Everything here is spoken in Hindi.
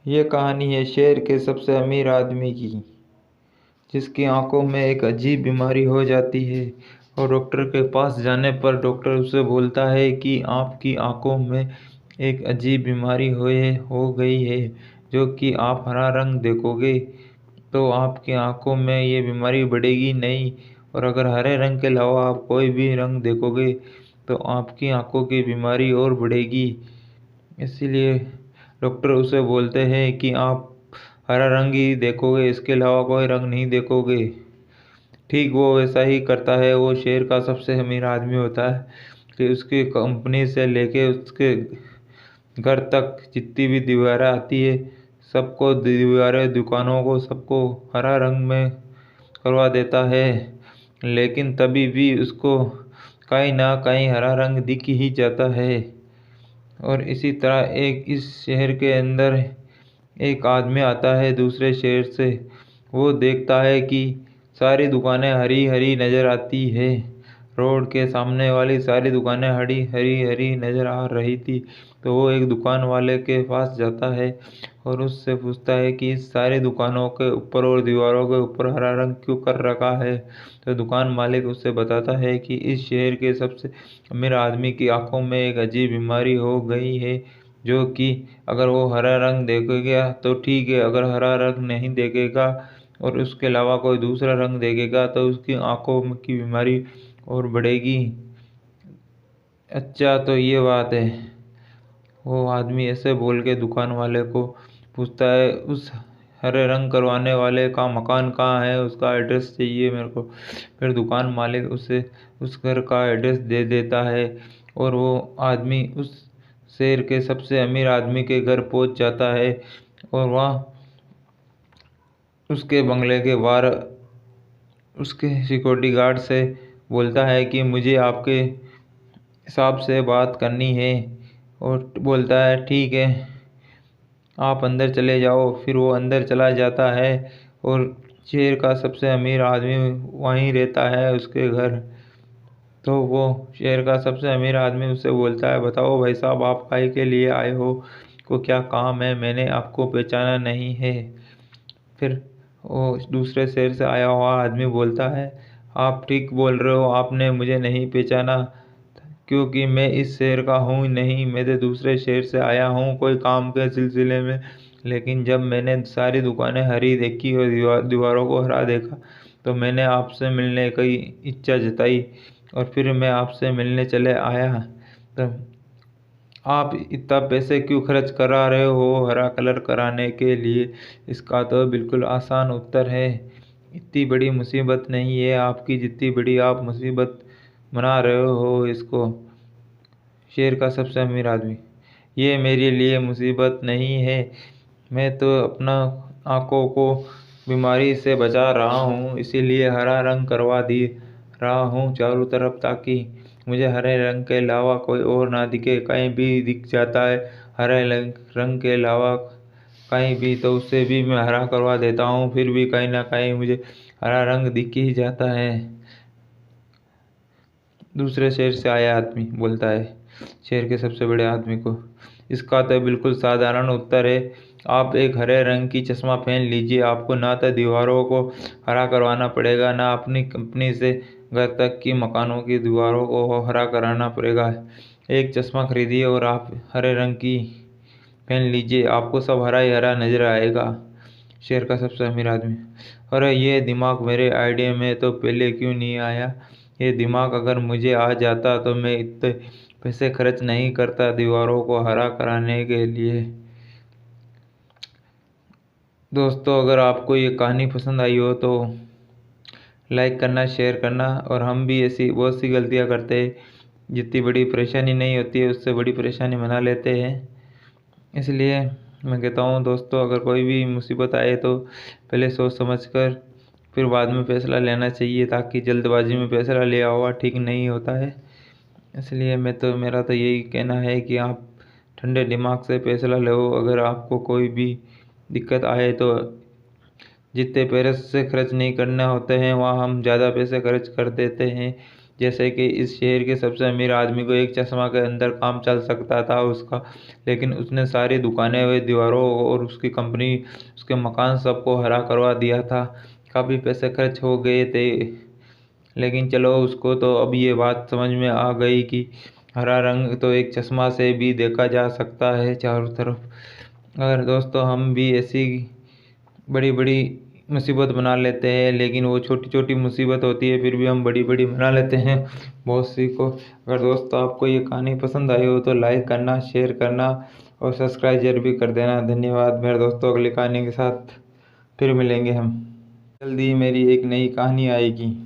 ये कहानी है शेर के सबसे अमीर आदमी की, जिसकी आंखों में एक अजीब बीमारी हो जाती है। और डॉक्टर के पास जाने पर डॉक्टर उससे बोलता है कि आपकी आंखों में एक अजीब बीमारी हो गई है, जो कि आप हरा रंग देखोगे तो आपकी आंखों में ये बीमारी बढ़ेगी नहीं, और अगर हरे रंग के अलावा आप कोई भी रंग देखोगे तो आपकी आंखों की बीमारी और बढ़ेगी। इसीलिए डॉक्टर उसे बोलते हैं कि आप हरा रंग ही देखोगे, इसके अलावा कोई रंग नहीं देखोगे। ठीक वो वैसा ही करता है। वो शेर का सबसे अमीर आदमी होता है कि उसकी कंपनी से लेके उसके घर तक जितनी भी दीवारें आती है, सबको दीवारें दुकानों को सबको हरा रंग में करवा देता है। लेकिन तभी भी उसको कहीं ना कहीं हरा रंग दिख ही जाता है। और इसी तरह एक इस शहर के अंदर एक आदमी आता है दूसरे शहर से। वो देखता है कि सारी दुकानें हरी हरी नज़र आती है। रोड के सामने वाली सारी दुकानें हरी हरी हरी नज़र आ रही थी। तो वो एक दुकान वाले के पास जाता है और उससे पूछता है कि इस सारी दुकानों के ऊपर और दीवारों के ऊपर हरा रंग क्यों कर रखा है। तो दुकान मालिक उससे बताता है कि इस शहर के सबसे अमीर आदमी की आंखों में एक अजीब बीमारी हो गई है, जो कि अगर वो हरा रंग देखेगा तो ठीक है, अगर हरा रंग नहीं देखेगा और उसके अलावा कोई दूसरा रंग देखेगा तो उसकी आंखों की बीमारी और बढ़ेगी। अच्छा, तो ये बात है। वो आदमी ऐसे बोल के दुकान वाले को पूछता है उस हरे रंग करवाने वाले का मकान कहाँ है, उसका एड्रेस चाहिए मेरे को। फिर दुकान मालिक उसे उस घर का एड्रेस दे देता है और वो आदमी उस शहर के सबसे अमीर आदमी के घर पहुंच जाता है। और वहाँ उसके बंगले के बाहर उसके सिक्योरिटी गार्ड से बोलता है कि मुझे आपके हिसाब से बात करनी है। और बोलता है ठीक है, आप अंदर चले जाओ। फिर वो अंदर चला जाता है और शहर का सबसे अमीर आदमी वहीं रहता है उसके घर। तो वो शहर का सबसे अमीर आदमी उससे बोलता है, बताओ भाई साहब, आप काहे के लिए आए हो, को क्या काम है, मैंने आपको पहचाना नहीं है। फिर वो दूसरे शहर से आया हुआ आदमी बोलता है, आप ठीक बोल रहे हो, आपने मुझे नहीं पहचाना, क्योंकि मैं इस शहर का हूँ नहीं, मैं तो दूसरे शहर से आया हूँ कोई काम के सिलसिले में। लेकिन जब मैंने सारी दुकानें हरी देखी और दीवारों को हरा देखा तो मैंने आपसे मिलने की इच्छा जताई और फिर मैं आपसे मिलने चले आया। तो आप इतना पैसे क्यों खर्च करा रहे हो हरा कलर कराने के लिए? इसका तो बिल्कुल आसान उत्तर है, इतनी बड़ी मुसीबत नहीं है आपकी जितनी बड़ी आप मुसीबत मना रहे हो इसको। शेर का सबसे अमीर आदमी, ये मेरे लिए मुसीबत नहीं है, मैं तो अपना आंखों को बीमारी से बचा रहा हूँ, इसीलिए हरा रंग करवा दी रहा हूँ चारों तरफ, ताकि मुझे हरे रंग के अलावा कोई और ना दिखे। कहीं भी दिख जाता है हरे रंग के अलावा कहीं भी तो उससे भी मैं हरा करवा देता हूँ, फिर भी कहीं ना कहीं मुझे हरा रंग दिख ही जाता है। दूसरे शहर से आया आदमी बोलता है शहर के सबसे बड़े आदमी को, इसका तो बिल्कुल साधारण उत्तर है, आप एक हरे रंग की चश्मा पहन लीजिए, आपको ना तो दीवारों को हरा करवाना पड़ेगा, ना अपनी कंपनी से घर तक की मकानों की दीवारों को हरा कराना पड़ेगा। एक चश्मा खरीदिए और आप हरे रंग की पहन लीजिए, आपको सब हरा ही हरा नजर आएगा। शहर का सबसे अमीर आदमी, अरे ये दिमाग मेरे आइडिया में तो पहले क्यों नहीं आया? ये दिमाग अगर मुझे आ जाता तो मैं इतने पैसे खर्च नहीं करता दीवारों को हरा कराने के लिए। दोस्तों, अगर आपको ये कहानी पसंद आई हो तो लाइक करना, शेयर करना। और हम भी ऐसी बहुत सी गलतियाँ करते हैं, जितनी बड़ी परेशानी नहीं होती है उससे बड़ी परेशानी बना लेते हैं। इसलिए मैं कहता हूँ दोस्तों, अगर कोई भी मुसीबत आए तो पहले सोच समझ कर फिर बाद में फैसला लेना चाहिए, ताकि जल्दबाजी में फैसला लिया हुआ ठीक नहीं होता है। इसलिए मेरा तो यही कहना है कि आप ठंडे दिमाग से फैसला लो। अगर आपको कोई भी दिक्कत आए तो जितने पैसे खर्च नहीं करने होते हैं वहाँ हम ज़्यादा पैसे खर्च कर देते हैं। जैसे कि इस शहर के सबसे अमीर आदमी को एक चश्मा के अंदर काम चल सकता था उसका, लेकिन उसने सारी दुकानें व दीवारों और उसकी कंपनी, उसके मकान सबको हरा करवा दिया था। काफ़ी पैसे खर्च हो गए थे, लेकिन चलो उसको तो अब ये बात समझ में आ गई कि हरा रंग तो एक चश्मा से भी देखा जा सकता है चारों तरफ। अगर दोस्तों हम भी ऐसी बड़ी बड़ी मुसीबत बना लेते हैं, लेकिन वो छोटी छोटी मुसीबत होती है फिर भी हम बड़ी बड़ी बना लेते हैं बहुत सी को। अगर दोस्तों आपको ये कहानी पसंद आई हो तो लाइक करना, शेयर करना और सब्सक्राइब जरूर भी कर देना। धन्यवाद मेरे दोस्तों, अगली कहानी के साथ फिर मिलेंगे हम। जल्दी मेरी एक नई कहानी आएगी।